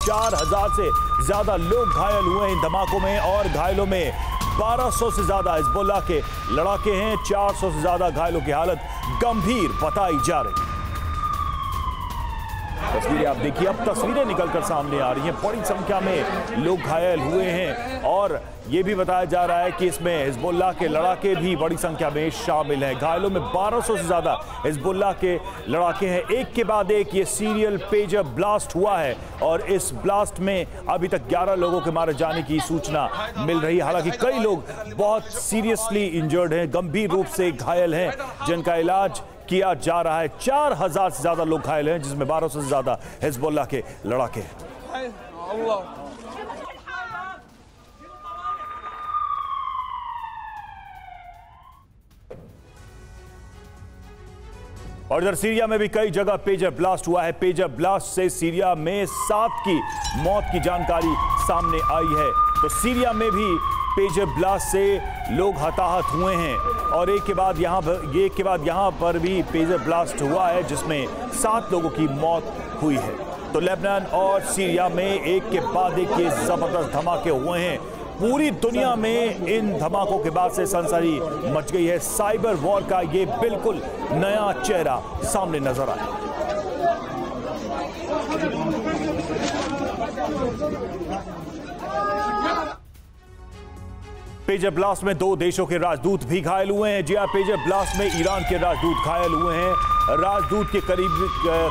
4000 से ज्यादा लोग घायल हुए हैं इन धमाकों में और घायलों में 1200 से ज्यादा हिजबुल्लाह के लड़ाके हैं। 400 से ज्यादा घायलों की हालत गंभीर बताई जा रही है। तस्वीरें आप देखिए, अब तस्वीरें निकलकर सामने आ रही हैं। बड़ी संख्या में लोग घायल हुए हैं और यह भी बताया जा रहा है कि इसमें हिजबुल्लाह के लड़ाके भी बड़ी संख्या में शामिल हैं। घायलों में 1200 से ज्यादा हिजबुल्लाह के लड़ाके हैं। एक के बाद एक ये सीरियल पेजर ब्लास्ट हुआ है और इस ब्लास्ट में अभी तक 11 लोगों के मारे जाने की सूचना मिल रही है। हालांकि कई लोग बहुत सीरियसली इंजर्ड हैं, गंभीर रूप से घायल हैं, जिनका इलाज किया जा रहा है। 4000 से ज्यादा लोग घायल हैं, जिसमें 1200 से ज्यादा हिजबुल्लाह के लड़ाके हैं। और इधर सीरिया में भी कई जगह पेजर ब्लास्ट हुआ है। पेजर ब्लास्ट से सीरिया में 7 की मौत की जानकारी सामने आई है। तो सीरिया में भी पेजर ब्लास्ट से लोग हताहत हुए हैं और एक के बाद यहां पर भी पेजर ब्लास्ट हुआ है, जिसमें 7 लोगों की मौत हुई है। तो लेबनान और सीरिया में एक के बाद एक ये जबरदस्त धमाके हुए हैं। पूरी दुनिया में इन धमाकों के बाद से सनसनी मच गई है। साइबर वॉर का ये बिल्कुल नया चेहरा सामने नजर आया। पेजर ब्लास्ट में 2 देशों के राजदूत भी घायल हुए हैं। जी हां, पेजर ब्लास्ट में ईरान के राजदूत घायल हुए हैं। राजदूत के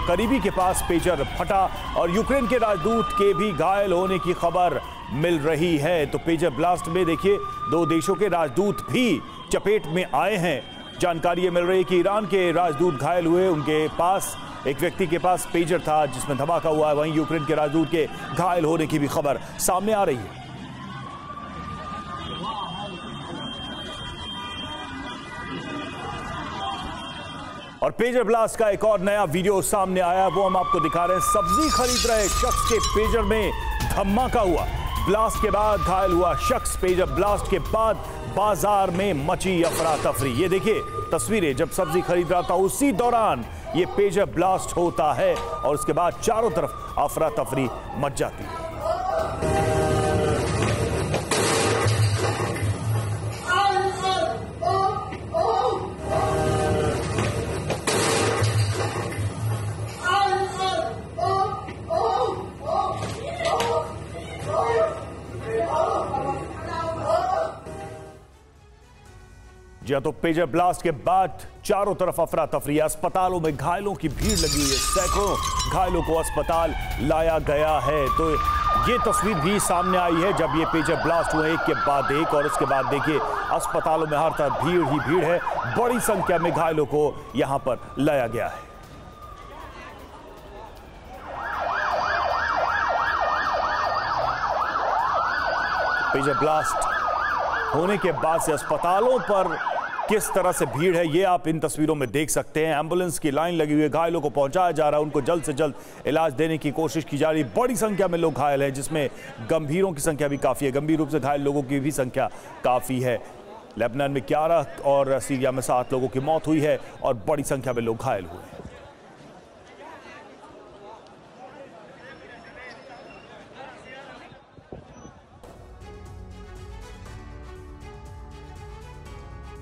करीबी के पास पेजर फटा और यूक्रेन के राजदूत के भी घायल होने की खबर मिल रही है। तो पेजर ब्लास्ट में देखिए 2 देशों के राजदूत भी चपेट में आए हैं। जानकारी ये मिल रही है कि ईरान के राजदूत घायल हुए, उनके पास एक व्यक्ति के पास पेजर था जिसमें धमाका हुआ है। वहीं यूक्रेन के राजदूत के घायल होने की भी खबर सामने आ रही है। और पेजर ब्लास्ट का एक और नया वीडियो सामने आया, वो हम आपको दिखा रहे हैं। सब्जी खरीद रहे शख्स के पेजर में धमाका हुआ। ब्लास्ट के बाद घायल हुआ शख्स। पेजर ब्लास्ट के बाद बाजार में मची अफरा तफरी। ये देखिए तस्वीरें, जब सब्जी खरीद रहा था उसी दौरान ये पेजर ब्लास्ट होता है और उसके बाद चारों तरफ अफरा तफरी मच जाती है। जी हां, तो पेजर ब्लास्ट के बाद चारों तरफ अफरा तफरी। अस्पतालों में घायलों की भीड़ लगी हुई है। सैकड़ों घायलों को अस्पताल लाया गया है। तो ये तस्वीर भी सामने आई है जब ये पेजर ब्लास्ट हुए, एक के बाद एक, और उसके बाद देखिए अस्पतालों में हर तरफ भीड़ ही भीड़ है। बड़ी संख्या में घायलों को यहां पर लाया गया है। पेजर ब्लास्ट होने के बाद से अस्पतालों पर किस तरह से भीड़ है, ये आप इन तस्वीरों में देख सकते हैं। एम्बुलेंस की लाइन लगी हुई है, घायलों को पहुंचाया जा रहा है, उनको जल्द से जल्द इलाज देने की कोशिश की जा रही है। बड़ी संख्या में लोग घायल हैं, जिसमें गंभीरों की संख्या भी काफ़ी है। गंभीर रूप से घायल लोगों की भी संख्या काफ़ी है। लेबनान में 11 और सीरिया में 7 लोगों की मौत हुई है और बड़ी संख्या में लोग घायल हुए हैं।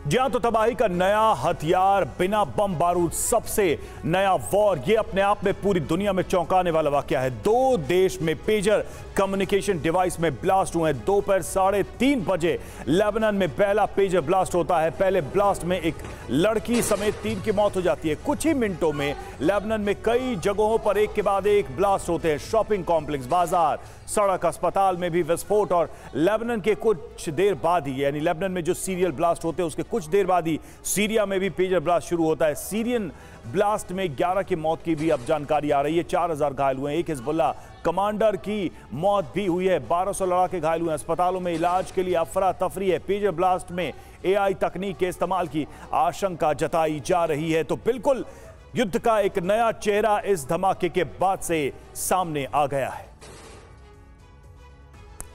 जी हां, तो तबाही का नया हथियार, बिना बम बारूद, सबसे नया वॉर, ये अपने आप में पूरी दुनिया में चौंकाने वाला वाकया है। 2 देश में पेजर कम्युनिकेशन डिवाइस में ब्लास्ट हुए हैं। दोपहर 3:30 बजे लेबनान में पहला पेजर ब्लास्ट होता है। पहले ब्लास्ट में एक लड़की समेत 3 की मौत हो जाती है। कुछ ही मिनटों में लेबनान में कई जगहों पर एक के बाद एक ब्लास्ट होते हैं। शॉपिंग कॉम्प्लेक्स, बाजार, सड़क, अस्पताल में भी विस्फोट। और लेबनान के कुछ देर बाद ही, यानी लेबनान में जो सीरियल ब्लास्ट होते हैं उसके कुछ देर बाद ही सीरिया में भी पेजर ब्लास्ट शुरू होता है। सीरियन ब्लास्ट में 11 की मौत की भी अब जानकारी आ रही है। 4000 घायल हुए हैं। एक हिजबुल्लाह कमांडर की मौत भी हुई है। 1200 लड़ाके घायल हुए हैं। अस्पतालों में इलाज के लिए अफरा तफरी है। पेजर ब्लास्ट में AI तकनीक के इस्तेमाल की आशंका जताई जा रही है। तो बिल्कुल युद्ध का एक नया चेहरा इस धमाके के बाद से सामने आ गया है।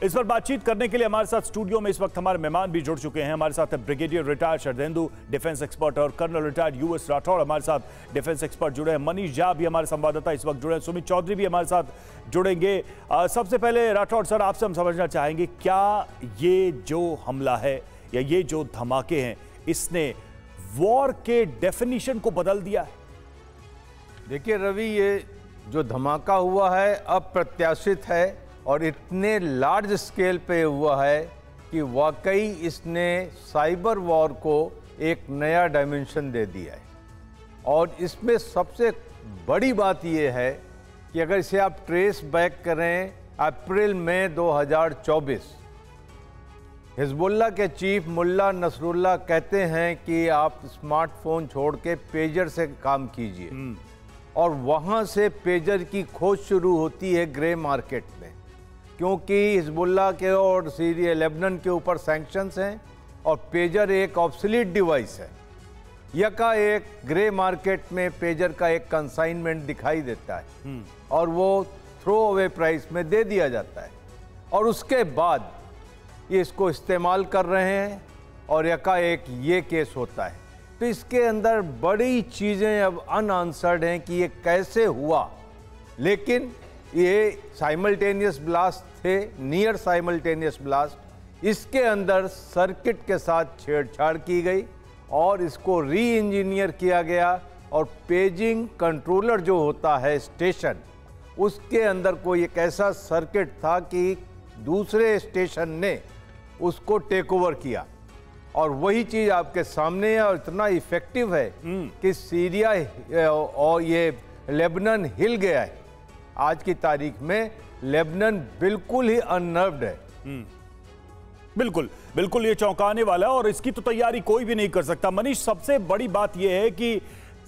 इस पर बातचीत करने के लिए हमारे साथ स्टूडियो में इस वक्त हमारे मेहमान भी जुड़ चुके हैं। हमारे साथ है brigadier retired Sharadendu, defence expert, और कर्नल रिटायर्ड यूएस राठौड़ हमारे साथ डिफेंस एक्सपर्ट जुड़े हैं। मनीष झा भी हमारे संवाददाता इस वक्त जुड़े हैं। सुमित चौधरी भी हमारे साथ जुड़ेंगे। सबसे पहले राठौड़ सर, आपसे हम समझना चाहेंगे, क्या ये जो हमला है या ये जो धमाके हैं, इसने वॉर के डेफिनेशन को बदल दिया है? देखिए रवि, ये जो धमाका हुआ है अप्रत्याशित है और इतने लार्ज स्केल पे हुआ है कि वाकई इसने साइबर वॉर को एक नया डायमेंशन दे दिया है। और इसमें सबसे बड़ी बात यह है कि अगर इसे आप ट्रेस बैक करें अप्रैल मई 2024, हिजबुल्लाह के चीफ मुल्ला नसरुल्लाह कहते हैं कि आप स्मार्टफोन छोड़ के पेजर से काम कीजिए, और वहाँ से पेजर की खोज शुरू होती है ग्रे मार्केट में, क्योंकि हिजबुल्लाह के और सीरिया लेबनान के ऊपर सैंक्शंस हैं और पेजर एक ऑब्सोलीट डिवाइस है। यका एक ग्रे मार्केट में पेजर का एक कंसाइनमेंट दिखाई देता है और वो थ्रो अवे प्राइस में दे दिया जाता है, और उसके बाद ये इसको इस्तेमाल कर रहे हैं और यका एक ये केस होता है। तो इसके अंदर बड़ी चीज़ें अब अनआंसर्ड हैं कि ये कैसे हुआ, लेकिन ये साइमल्टेनियस ब्लास्ट थे, नियर साइमल्टेनियस ब्लास्ट। इसके अंदर सर्किट के साथ छेड़छाड़ की गई और इसको री इंजीनियर किया गया, और पेजिंग कंट्रोलर जो होता है स्टेशन, उसके अंदर कोई एक ऐसा सर्किट था कि दूसरे स्टेशन ने उसको टेक ओवर किया, और वही चीज़ आपके सामने है। और इतना इफेक्टिव है कि सीरिया और ये लेबनान हिल गया है। आज की तारीख में लेबनान बिल्कुल ही अननर्व्ड है। बिल्कुल बिल्कुल, ये चौंकाने वाला है और इसकी तो तैयारी कोई भी नहीं कर सकता। मनीष, सबसे बड़ी बात यह है कि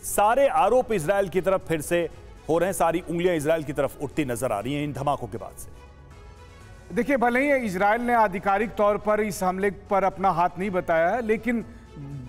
सारे आरोप इजराइल की तरफ फिर से हो रहे हैं, सारी उंगलियां इजराइल की तरफ उठती नजर आ रही हैं इन धमाकों के बाद से। देखिए, भले ही इजराइल ने आधिकारिक तौर पर इस हमले पर अपना हाथ नहीं बताया है, लेकिन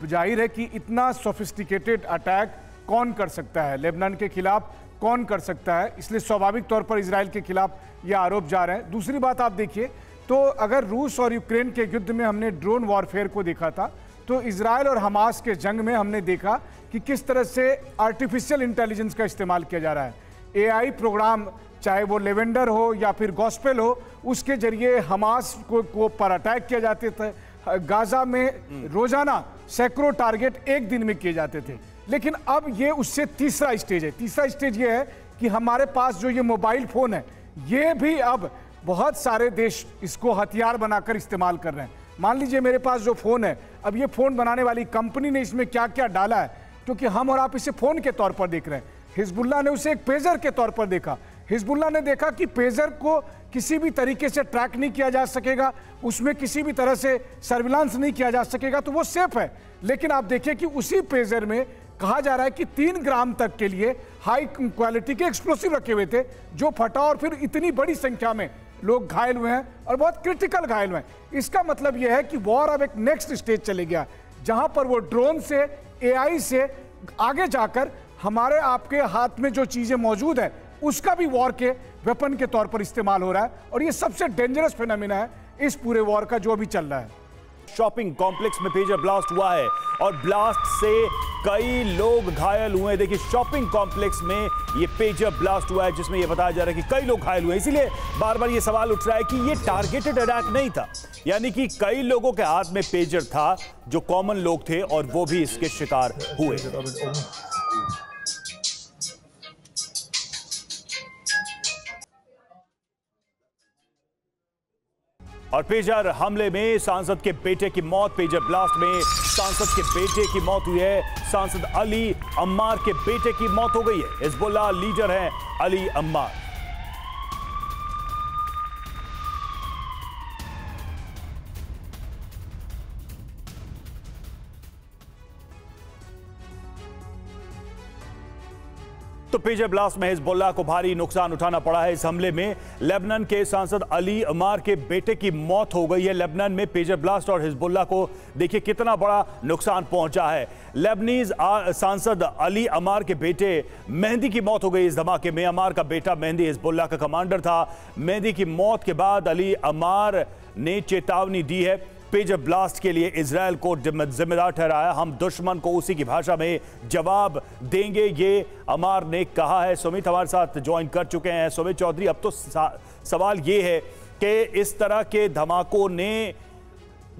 जाहिर है कि इतना सोफिस्टिकेटेड अटैक कौन कर सकता है, लेबनान के खिलाफ कौन कर सकता है, इसलिए स्वाभाविक तौर पर इजराइल के खिलाफ ये आरोप जा रहे हैं। दूसरी बात आप देखिए, तो अगर रूस और यूक्रेन के युद्ध में हमने ड्रोन वॉरफेयर को देखा था, तो इजराइल और हमास के जंग में हमने देखा कि किस तरह से आर्टिफिशियल इंटेलिजेंस का इस्तेमाल किया जा रहा है। एआई प्रोग्राम, चाहे वो लेवेंडर हो या फिर गॉस्पेल हो, उसके जरिए हमास को पर अटैक किए जाते थे। गाजा में रोजाना सैकड़ों टारगेट एक दिन में किए जाते थे। लेकिन अब ये उससे तीसरा स्टेज है। तीसरा स्टेज ये है कि हमारे पास जो ये मोबाइल फोन है, ये भी अब बहुत सारे देश इसको हथियार बनाकर इस्तेमाल कर रहे हैं। मान लीजिए मेरे पास जो फोन है, अब ये फोन बनाने वाली कंपनी ने इसमें क्या क्या डाला है, क्योंकि हम और आप इसे फोन के तौर पर देख रहे हैं। हिजबुल्लाह ने उसे एक पेजर के तौर पर देखा। हिजबुल्लाह ने देखा कि पेजर को किसी भी तरीके से ट्रैक नहीं किया जा सकेगा, उसमें किसी भी तरह से सर्विलांस नहीं किया जा सकेगा, तो वो सेफ है। लेकिन आप देखिए कि उसी पेजर में कहा जा रहा है कि 3 ग्राम तक के लिए हाई क्वालिटी के एक्सप्लोसिव रखे हुए थे, जो फटा और फिर इतनी बड़ी संख्या में लोग घायल हुए हैं और बहुत क्रिटिकल घायल हुए हैं। इसका मतलब यह है कि वॉर अब एक नेक्स्ट स्टेज चले गया, जहां पर वो ड्रोन से, एआई से आगे जाकर हमारे आपके हाथ में जो चीजें मौजूद है, उसका भी वॉर के वेपन के तौर पर इस्तेमाल हो रहा है। और ये सबसे डेंजरस फिनोमेना है इस पूरे वॉर का जो अभी चल रहा है। शॉपिंग कॉम्प्लेक्स में पेजर ब्लास्ट हुआ है और ब्लास्ट से कई लोग घायल हुए। देखिए, शॉपिंग कॉम्प्लेक्स में ये पेजर ब्लास्ट हुआ है, जिसमें ये बताया जा रहा है कि कई लोग घायल हुए। इसीलिए बार बार ये सवाल उठ रहा है कि ये टारगेटेड अटैक नहीं था, यानी कि कई लोगों के हाथ में पेजर था जो कॉमन लोग थे और वो भी इसके शिकार हुए। और पेजर हमले में सांसद के बेटे की मौत, पेजर ब्लास्ट में सांसद के बेटे की मौत हुई है। सांसद अली अम्मार के बेटे की मौत हो गई है। हिजबुल्लाह लीडर हैं अली अम्मार। तो पेजर ब्लास्ट में हिजबुल्लाह को भारी नुकसान उठाना पड़ा है। इस हमले में लेबनान के सांसद अली अमार के बेटे की मौत हो गई है। लेबनान में पेजर ब्लास्ट और हिजबुल्लाह को देखिए कितना बड़ा नुकसान पहुंचा है। लेबनीज सांसद अली अमार के बेटे मेहंदी की मौत हो गई इस धमाके में। अमार का बेटा मेहंदी हिजबुल्लाह का कमांडर था। मेहंदी की मौत के बाद अली अमार ने चेतावनी दी है। पेजर ब्लास्ट के लिए इजराइल को जिम्मेदार ठहराया। हम दुश्मन को उसी की भाषा में जवाब देंगे, ये अमार ने कहा है। सुमित हमारे साथ ज्वाइन कर चुके हैं। सुमित चौधरी, अब तो सवाल ये है कि इस तरह के धमाकों ने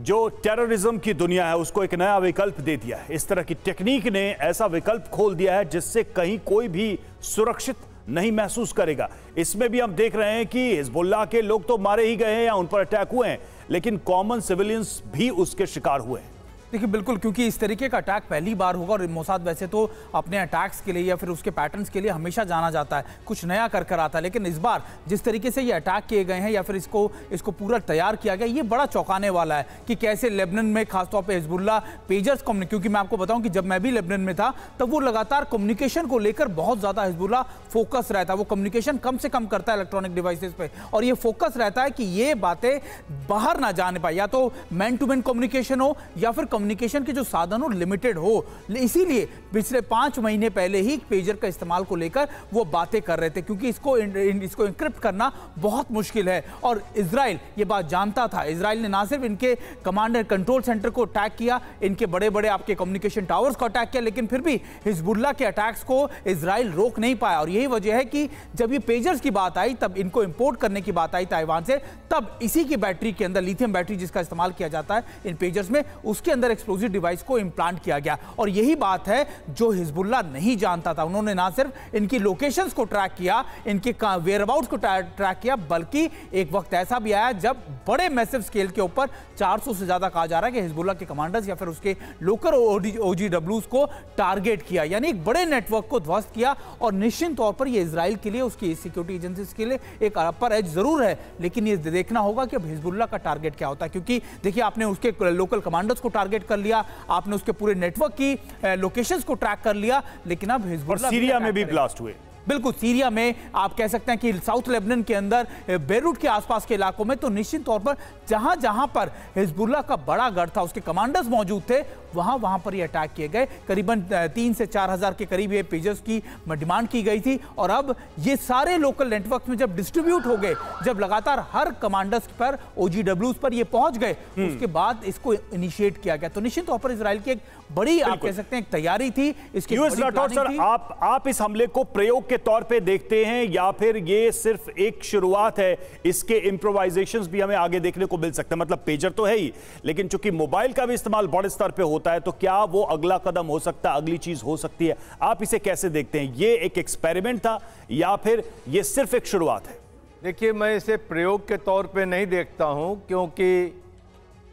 जो टेररिज्म की दुनिया है उसको एक नया विकल्प दे दिया है। इस तरह की टेक्निक ने ऐसा विकल्प खोल दिया है जिससे कहीं कोई भी सुरक्षित नहीं महसूस करेगा। इसमें भी हम देख रहे हैं कि हिजबुल्लाह के लोग तो मारे ही गए हैं या उन पर अटैक हुए हैं, लेकिन कॉमन सिविलियंस भी उसके शिकार हुए हैं। देखिए बिल्कुल, क्योंकि इस तरीके का अटैक पहली बार होगा और मोसाद वैसे तो अपने अटैक्स के लिए या फिर उसके पैटर्न्स के लिए हमेशा जाना जाता है, कुछ नया कर आता है। लेकिन इस बार जिस तरीके से ये अटैक किए गए हैं या फिर इसको पूरा तैयार किया गया, ये बड़ा चौंकाने वाला है कि कैसे लेबनान में खासतौर पर हिजबुल्लाह पेजर्स क्योंकि मैं आपको बताऊं कि जब मैं भी लेबनान में था तब वो लगातार कम्युनिकेशन को लेकर बहुत ज़्यादा हिजबुल्लाह फोकस रहता है। वो कम्युनिकेशन कम से कम करता है इलेक्ट्रॉनिक डिवाइसेस पे, और ये फोकस रहता है कि ये बातें बाहर ना जाने पाए, या तो मैन टू मैन कम्युनिकेशन हो या फिर कम्युनिकेशन के जो साधन हो लिमिटेड हो। इसीलिए पिछले 5 महीने पहले ही पेजर का इस्तेमाल को लेकर वो बातें कर रहे थे, क्योंकि इसको इंक्रिप्ट करना बहुत मुश्किल है। और इजराइल ये बात जानता था। इजराइल ने ना सिर्फ इनके कमांड एंड कंट्रोल सेंटर को अटैक किया, इनके बड़े बड़े आपके कम्युनिकेशन टावर्स को अटैक किया, लेकिन फिर भी हिजबुल्लाह के अटैक्स को इजराइल रोक नहीं पाया। और यही वजह है कि जब ये पेजर्स की बात आई, तब इनको इंपोर्ट करने की बात आई ताइवान से, तब इसी की बैटरी के अंदर, लिथियम बैटरी जिसका इस्तेमाल किया जाता है इन पेजर्स में, उसके अंदर एक्सप्लोजिव डिवाइस को इंप्लांट किया गया। और यही बात है जो हिजबुल्लाह नहीं जानता था। उन्होंने ना सिर्फ इनकी लोकेशंस को ट्रैक किया, इनके वेयरअबाउट्स को ट्रैक किया, बल्कि एक वक्त ऐसा भी आया जब बड़े मैसिव स्केल के ऊपर 400 से ज्यादा कहा जा रहा है कि हिजबुल्लाह के कमांडर्स या फिर उसके लोकल OGWs को टारगेट किया, यानी एक बड़े नेटवर्क को ध्वस्त किया। और निश्चित तौर पर यह इजराइल के लिए, उसकी सिक्योरिटी एजेंसीज के लिए एक अपर एज जरूर है, लेकिन ये देखना होगा कि अब हिजबुल्लाह का टारगेट क्या होता है। क्योंकि देखिए, आपने उसके लोकल कमांडर्स को टारगेट कर लिया, आपने उसके पूरे नेटवर्क की लोकेशंस को ट्रैक कर लिया, लेकिन अब हिजबुल्लाह सीरिया में भी ब्लास्ट हुए। बिल्कुल, सीरिया में आप कह सकते हैं कि साउथ लेबनान के अंदर बेरूट के आसपास के इलाकों में, तो निश्चित तौर पर जहां जहां पर हिजबुल्लाह का बड़ा गढ़ था, उसके कमांडर्स मौजूद थे, वहां पर ये अटैक किए गए। करीबन 3 से 4 हज़ार के करीब ये पेजर्स की डिमांड की गई थी। और अब ये सारे लोकल नेटवर्क में जब डिस्ट्रीब्यूट हो गए, जब लगातार हर कमांडर्स पर, OGWs पर ये पहुंच गए, उसके बाद इसको इनिशिएट किया गया। तो निश्चित तौर पर इजराइल की एक बड़ी, आप कह सकते हैं, एक तैयारी थी इसकी। सर, आप इस हमले को प्रयोग के तौर पे देखते हैं या फिर ये सिर्फ एक शुरुआत है, इसके इंप्रोवाइजेशंस भी हमें आगे देखने को मिल सकते हैं? मतलब पेजर तो है ही, लेकिन चूंकि मोबाइल का भी इस्तेमाल बड़े स्तर पे होता है, तो क्या वो अगला कदम हो सकता है, अगली चीज हो सकती है? आप इसे कैसे देखते हैं? ये एक एक्सपेरिमेंट था या फिर ये सिर्फ एक शुरुआत है? देखिए, मैं इसे प्रयोग के तौर पे नहीं देखता हूं, क्योंकि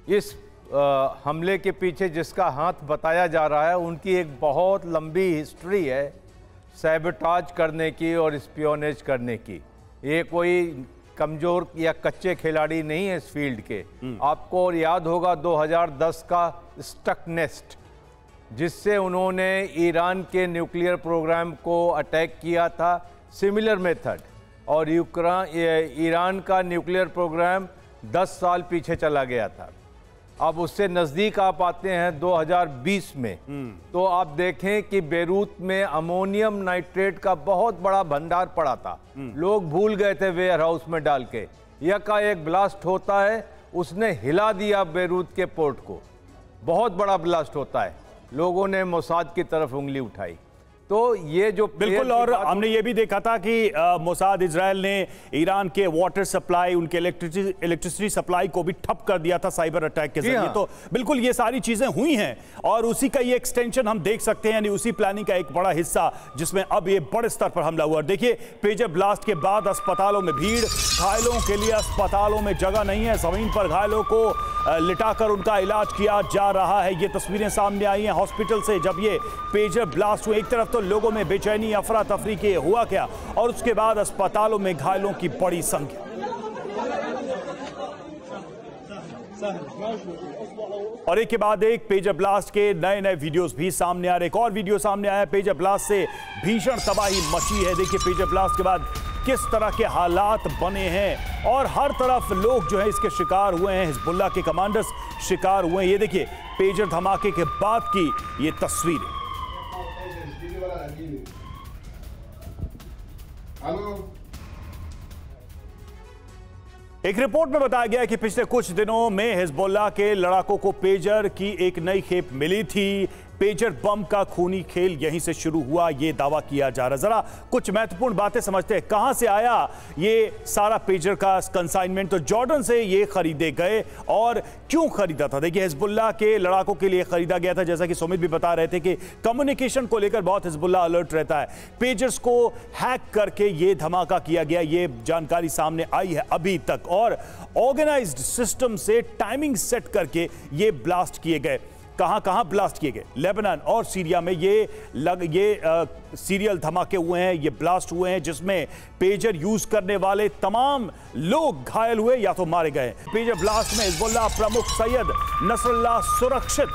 इस हमले के पीछे जिसका हाथ बताया जा रहा है, उनकी एक बहुत लंबी हिस्ट्री है सैबोटाज करने की और स्पियोनेज करने की। ये कोई कमज़ोर या कच्चे खिलाड़ी नहीं है इस फील्ड के। आपको याद होगा 2010 का स्टक नेस्ट, जिससे उन्होंने ईरान के न्यूक्लियर प्रोग्राम को अटैक किया था, सिमिलर मेथड। और ईरान का न्यूक्लियर प्रोग्राम 10 साल पीछे चला गया था। अब उससे नज़दीक आप आते हैं 2020 में, तो आप देखें कि बेरूत में अमोनियम नाइट्रेट का बहुत बड़ा भंडार पड़ा था। लोग भूल गए थे वेयर हाउस में डाल के। यकाएक ब्लास्ट होता है, उसने हिला दिया बेरूत के पोर्ट को। बहुत बड़ा ब्लास्ट होता है, लोगों ने मोसाद की तरफ उंगली उठाई। तो ये जो बिल्कुल, और हमने ये भी देखा था कि मोसाद इजराइल ने ईरान के वाटर सप्लाई, उनके इलेक्ट्रिसिटी सप्लाई को भी ठप कर दिया था साइबर अटैक के जरिए। तो बिल्कुल ये सारी चीजें हुई हैं और उसी का ये एक्सटेंशन हम देख सकते हैं, यानी उसी प्लानिंग का एक बड़ा हिस्सा, जिसमें अब ये बड़े स्तर पर हमला हुआ। देखिए, पेजर ब्लास्ट के बाद अस्पतालों में भीड़, घायलों के लिए अस्पतालों में जगह नहीं है, जमीन पर घायलों को लिटाकर उनका इलाज किया जा रहा है। ये तस्वीरें सामने आई हैं हॉस्पिटल से जब ये पेजर ब्लास्ट हुए। एक तरफ तो लोगों में बेचैनी, अफरा तफरी के हुआ क्या, और उसके बाद अस्पतालों में घायलों की बड़ी संख्या। और एक के बाद एक पेजर ब्लास्ट के नए नए वीडियोस भी सामने आ रहे। एक और वीडियो सामने आया है, पेजर ब्लास्ट से भीषण तबाही मची है। देखिए पेजर ब्लास्ट के बाद किस तरह के हालात बने हैं और हर तरफ लोग जो है इसके शिकार हुए हैं, हिजबुल्लाह के कमांडर्स शिकार हुए हैं। ये देखिए पेजर धमाके के बाद की ये तस्वीरें। एक रिपोर्ट में बताया गया है कि पिछले कुछ दिनों में हिजबुल्लाह के लड़ाकों को पेजर की एक नई खेप मिली थी। पेजर बम का खूनी खेल यहीं से शुरू हुआ, यह दावा किया जा रहा है। जरा कुछ महत्वपूर्ण बातें समझते हैं। कहां से आया ये सारा पेजर का कंसाइनमेंट? तो जॉर्डन से ये खरीदे गए और क्यों खरीदा था? देखिए हिजबुल्लाह के लड़ाकों के लिए खरीदा गया था। जैसा कि सुमित भी बता रहे थे कि कम्युनिकेशन को लेकर बहुत हिजबुल्लाह अलर्ट रहता है। पेजर्स को हैक करके ये धमाका किया गया, ये जानकारी सामने आई है अभी तक। और ऑर्गेनाइज्ड सिस्टम से टाइमिंग सेट करके ये ब्लास्ट किए गए। कहां ब्लास्ट किए गए? लेबनान और सीरिया में ये सीरियल धमाके हुए हैं, ये ब्लास्ट हुए हैं जिसमें पेजर यूज करने वाले तमाम लोग घायल हुए या तो मारे गए। पेजर ब्लास्ट में हिजबुल्लाह प्रमुख सैयद नसरुल्लाह सुरक्षित।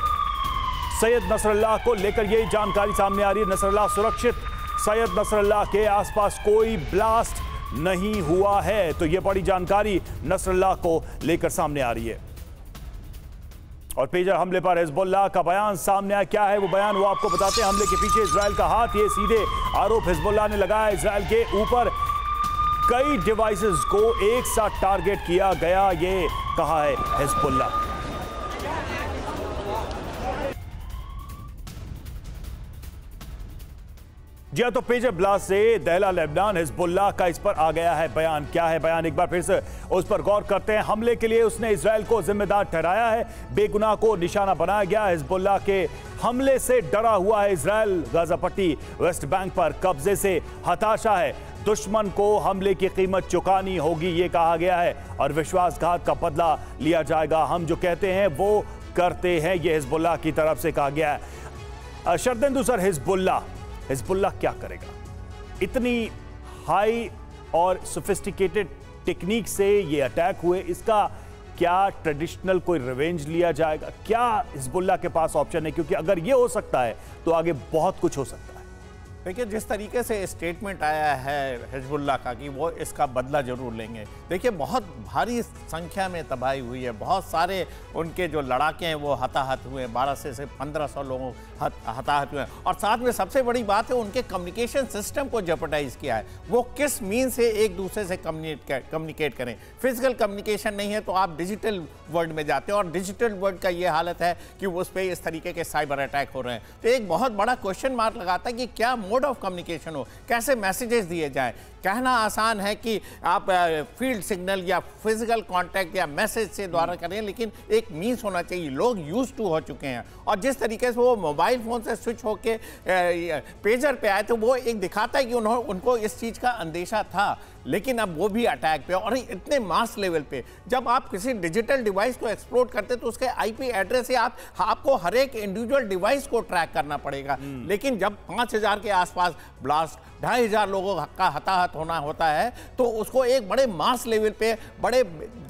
सैयद नसरुल्लाह को लेकर यही जानकारी सामने आ रही है। नसरुल्लाह सुरक्षित। सैयद नसरुल्लाह के आसपास कोई ब्लास्ट नहीं हुआ है। तो यह बड़ी जानकारी नसरुल्लाह को लेकर सामने आ रही है। और पेजर हमले पर हिजबुल्लाह का बयान सामने आया। क्या है वो बयान, वो आपको बताते हैं। हमले के पीछे इजराइल का हाथ, ये सीधे आरोप हिजबुल्लाह ने लगाया। इजराइल के ऊपर कई डिवाइसेस को एक साथ टारगेट किया गया, ये कहा है हिजबुल्लाह। जी हाँ, तो पेजर ब्लास्ट से दहला लेबनान हिजबुल्लाह का इस पर आ गया है बयान। क्या है बयान, एक बार फिर से उस पर गौर करते हैं। हमले के लिए उसने इजराइल को जिम्मेदार ठहराया है। बेगुनाह को निशाना बनाया गया। हिजबुल्लाह के हमले से डरा हुआ है इजराइल। गाजा पट्टी वेस्ट बैंक पर कब्जे से हताशा है। दुश्मन को हमले की कीमत चुकानी होगी, ये कहा गया है। और विश्वासघात का बदला लिया जाएगा। हम जो कहते हैं वो करते हैं, ये हिजबुल्लाह की तरफ से कहा गया है। शर्देंदु सर, हिजबुल्लाह क्या करेगा? इतनी हाई और सोफिस्टिकेटेड टेक्निक से ये अटैक हुए, इसका क्या ट्रेडिशनल कोई रिवेंज लिया जाएगा? क्या हिजबुल्लाह के पास ऑप्शन है? क्योंकि अगर ये हो सकता है तो आगे बहुत कुछ हो सकता है। देखिए जिस तरीके से स्टेटमेंट आया है हिजबुल्लाह का कि वो इसका बदला जरूर लेंगे। देखिए बहुत भारी संख्या में तबाही हुई है। बहुत सारे उनके जो लड़ाके हैं वो हताहत हुए। 1200 से 1500 लोगों हताहत हुए। और साथ में सबसे बड़ी बात है उनके कम्युनिकेशन सिस्टम को जेपटाइज किया है। वो किस मीन से एक दूसरे से कम्युनिकेट करें। फिजिकल कम्युनिकेशन नहीं है तो आप डिजिटल वर्ल्ड में जाते हैं और डिजिटल वर्ल्ड का ये हालत है कि उस पर इस तरीके के साइबर अटैक हो रहे हैं। तो एक बहुत बड़ा क्वेश्चन मार्क लगाता है कि क्या मोड ऑफ कम्युनिकेशन हो, कैसे मैसेजेस दिए जाएं। कहना आसान है कि आप फील्ड सिग्नल या फिजिकल कांटेक्ट या मैसेज से द्वारा करें, लेकिन एक मीन्स होना चाहिए। लोग यूज टू हो चुके हैं और जिस तरीके से वो मोबाइल फोन से स्विच होके पेजर पे आए तो वो एक दिखाता है कि उनको इस चीज़ का अंदेशा था। लेकिन अब वो भी अटैक पे और इतने मास लेवल पे। जब आप किसी डिजिटल डिवाइस को एक्सप्लोर करते तो उसके आईपी एड्रेस से आपको हर एक इंडिविजुअल डिवाइस को ट्रैक करना पड़ेगा। लेकिन जब 5000 के आसपास ब्लास्ट, 2500 लोगों का हताहत होना होता है तो उसको एक बड़े मास लेवल पे बड़े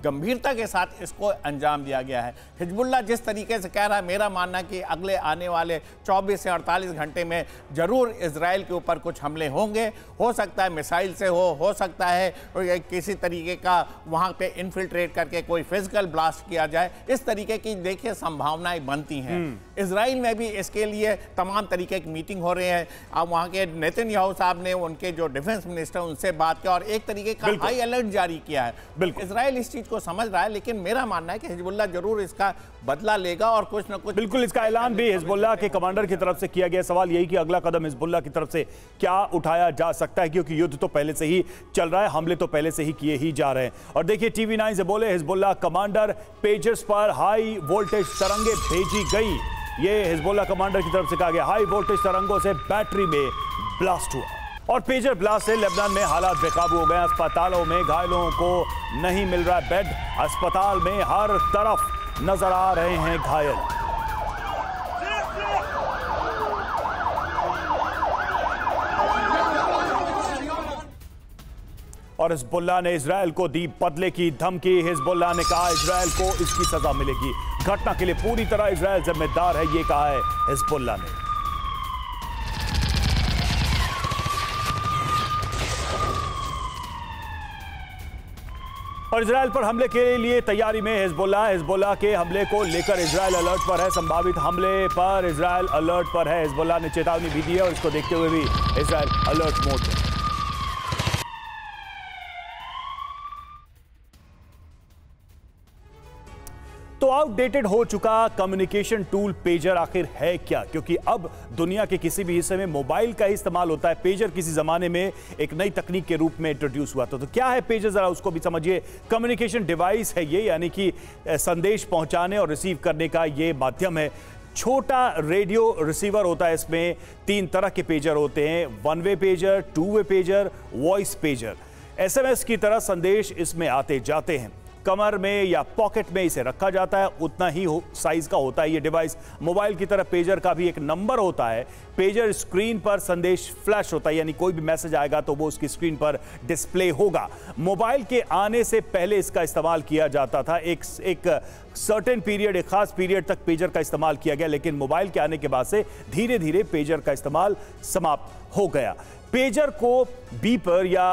गंभीरता के साथ इसको अंजाम दिया गया है। हिजबुल्लाह जिस तरीके से कह रहा है, मेरा मानना है कि अगले आने वाले 24 से 48 घंटे में जरूर इजराइल के ऊपर कुछ हमले होंगे। हो सकता है मिसाइल से हो सकता है किसी तरीके का वहां पे इन्फिल्ट्रेट करके कोई फिजिकल ब्लास्ट किया जाए। इस तरीके की देखिए संभावनाएं बनती हैं। इजराइल में भी इसके लिए तमाम तरीके की मीटिंग हो रही है। अब वहां के नेतन्याहू साहब ने उनके जो डिफेंस मिनिस्टर उनसे बात किया और एक तरीके का हाई अलर्ट जारी किया है। इजराइल इस चीज को समझ रहा है, लेकिन मेरा मानना है कि हिजबुल्लाह जरूर इसका बदला लेगा और कुछ न कुछ। बिल्कुल, इसका ऐलान भी हिजबुल्लाह के कमांडर की तरफ से किया गया। सवाल यही कि अगला कदम हिजबुल्लाह की तरफ से क्या उठाया जा सकता है, क्योंकि युद्ध तो पहले से ही चल रहा है, हमले तो पहले से ही किए ही जा रहे हैं। और देखिए TV9 से बोले हिजबुल्लाह कमांडर, पेजर्स पर हाई वोल्टेज तरंगे भेजी गई। ये हिजबुल्लाह कमांडर की तरफ से कहा गया। हाई वोल्टेज तरंगों से बैटरी में ब्लास्ट हुआ और पेजर ब्लास्ट से लेबनान में हालात बेकाबू हो गए। अस्पतालों में घायलों को नहीं मिल रहा बेड। अस्पताल में हर तरफ नजर आ रहे हैं घायल। और हिजबुल्लाह ने इजराइल को दी बदले की धमकी। हिजबुल्लाह ने कहा इजराइल को इसकी सजा मिलेगी। घटना के लिए पूरी तरह इजराइल जिम्मेदार है, ये कहा है हिजबुल्लाह ने। और इजराइल पर हमले के लिए तैयारी में हिजबुल्लाह के हमले को लेकर इजराइल अलर्ट पर है। संभावित हमले पर इजराइल अलर्ट पर है। हिजबुल्लाह ने चेतावनी भी दी है और इसको देखते हुए भी इजराइल अलर्ट मोड में। तो आउटडेटेड हो चुका कम्युनिकेशन टूल पेजर आखिर है क्या? क्योंकि अब दुनिया के किसी भी हिस्से में मोबाइल का ही इस्तेमाल होता है। पेजर किसी जमाने में एक नई तकनीक के रूप में इंट्रोड्यूस हुआ था। तो क्या है पेजर, जरा उसको भी समझिए। कम्युनिकेशन डिवाइस है ये, यानी कि संदेश पहुंचाने और रिसीव करने का ये माध्यम है। छोटा रेडियो रिसीवर होता है। इसमें 3 तरह के पेजर होते हैं, 1 वे पेजर, 2 वे पेजर, वॉइस पेजर। SMS की तरह संदेश इसमें आते जाते हैं। कमर में या पॉकेट में इसे रखा जाता है, उतना ही साइज का होता है ये डिवाइस। मोबाइल की तरह पेजर का भी एक नंबर होता है। पेजर स्क्रीन पर संदेश फ्लैश होता है, यानी कोई भी मैसेज आएगा तो वो उसकी स्क्रीन पर डिस्प्ले होगा। मोबाइल के आने से पहले इसका इस्तेमाल किया जाता था। एक सर्टेन पीरियड, एक खास पीरियड तक पेजर का इस्तेमाल किया गया, लेकिन मोबाइल के आने के बाद से धीरे धीरे पेजर का इस्तेमाल समाप्त हो गया। पेजर को बीपर या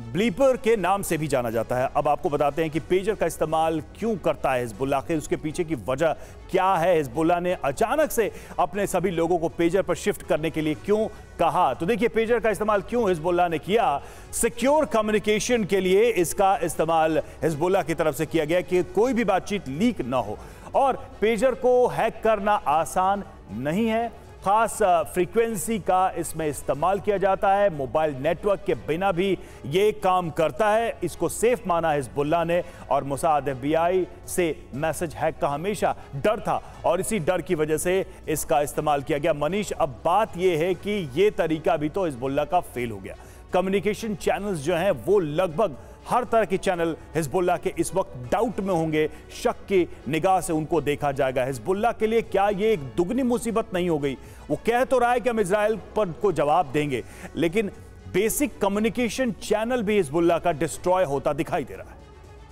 ब्लीपर के नाम से भी जाना जाता है। अब आपको बताते हैं कि पेजर का इस्तेमाल क्यों करता है हिजबुल्लाह, आखिर उसके पीछे की वजह क्या है। हिजबुल्लाह ने अचानक से अपने सभी लोगों को पेजर पर शिफ्ट करने के लिए क्यों कहा? तो देखिए, पेजर का इस्तेमाल क्यों हिजबुल्लाह ने किया। सिक्योर कम्युनिकेशन के लिए इसका इस्तेमाल हिजबुल्लाह की तरफ से किया गया कि कोई भी बातचीत लीक ना हो। और पेजर को हैक करना आसान नहीं है। खास फ्रीक्वेंसी का इसमें इस्तेमाल किया जाता है। मोबाइल नेटवर्क के बिना भी ये काम करता है। इसको सेफ माना हिजबुल्लाह ने, और मोसाद FBI से मैसेज हैक का हमेशा डर था और इसी डर की वजह से इसका इस्तेमाल किया गया। मनीष, अब बात ये है कि ये तरीका भी तो हिजबुल्लाह का फेल हो गया। कम्युनिकेशन चैनल्स जो हैं वो लगभग हर तरह के चैनल हिजबुल्लाह के इस वक्त डाउट में होंगे, शक की निगाह से उनको देखा जाएगा। हिजबुल्लाह के लिए क्या ये एक दुगनी मुसीबत नहीं हो गई? वो कह तो रहा है कि हम इजराइल पर को जवाब देंगे, लेकिन बेसिक कम्युनिकेशन चैनल भी हिजबुल्लाह का डिस्ट्रॉय होता दिखाई दे रहा है।